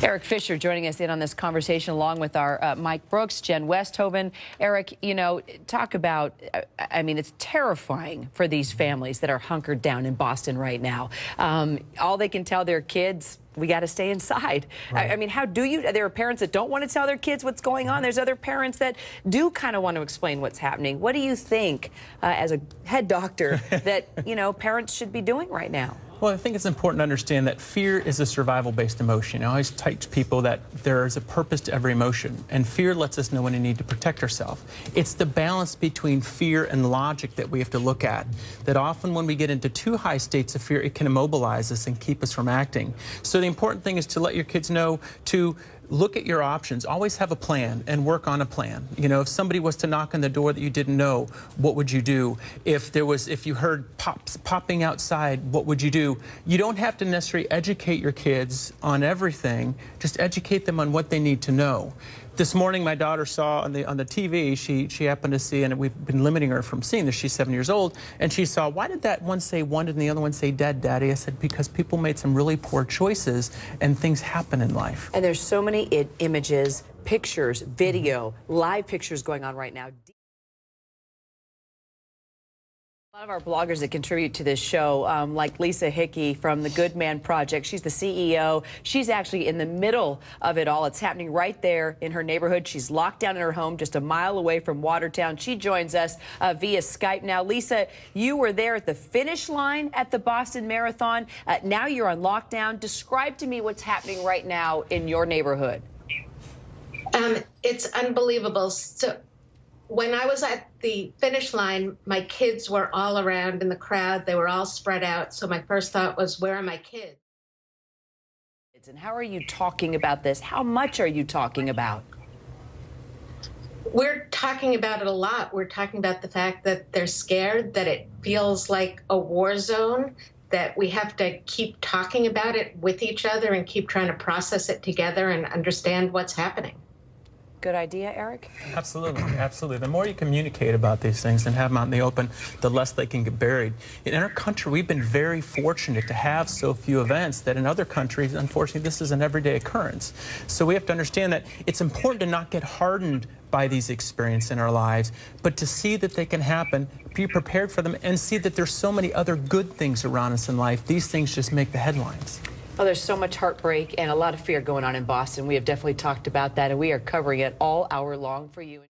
Erik Fisher joining us in on this conversation along with our Mike Brooks, Jen Westhoven. Erik, you know, talk about, I mean, it's terrifying for these families that are hunkered down in Boston right now. All they can tell their kids, we got to stay inside. Right. I mean, how do you, there are parents that don't want to tell their kids what's going on. There's other parents that do kind of want to explain what's happening. What do you think, as a head doctor, that, you know, parents should be doing right now? Well, I think it's important to understand that fear is a survival-based emotion. I always teach people that there is a purpose to every emotion, and fear lets us know when we need to protect ourselves. It's the balance between fear and logic that we have to look at, that often when we get into too high states of fear, it can immobilize us and keep us from acting. So the important thing is to let your kids know to look at your options. Always have a plan and work on a plan. You know, if somebody was to knock on the door that you didn't know, what would you do? If you heard popping outside, what would you do? You don't have to necessarily educate your kids on everything. Just educate them on what they need to know. This morning, my daughter saw on the TV, she happened to see, and we've been limiting her from seeing this, she's 7 years old, and she saw, why did that one say wanted and the other one say dead, Daddy? I said, because people made some really poor choices and things happen in life. And there's so many images, pictures, video, live pictures going on right now. A lot of our bloggers that contribute to this show, like Lisa Hickey from the Good Man Project, she's the CEO. She's actually in the middle of it all. It's happening right there in her neighborhood. She's locked down in her home just a mile away from Watertown. She joins us via Skype now. Lisa, you were there at the finish line at the Boston Marathon. Now you're on lockdown. Describe to me what's happening right now in your neighborhood. It's unbelievable. So when I was at the finish line, my kids were all around in the crowd. They were all spread out. So my first thought was, where are my kids? And how are you talking about this? How much are you talking about? We're talking about it a lot. We're talking about the fact that they're scared, that it feels like a war zone, that we have to keep talking about it with each other and keep trying to process it together and understand what's happening. Good idea, Erik? Absolutely, absolutely. The more you communicate about these things and have them out in the open, the less they can get buried. In our country, we've been very fortunate to have so few events that in other countries, unfortunately, this is an everyday occurrence. So we have to understand that it's important to not get hardened by these experiences in our lives, but to see that they can happen, be prepared for them, and see that there's so many other good things around us in life. These things just make the headlines. Well, there's so much heartbreak and a lot of fear going on in Boston. We have definitely talked about that, and we are covering it all hour long for you.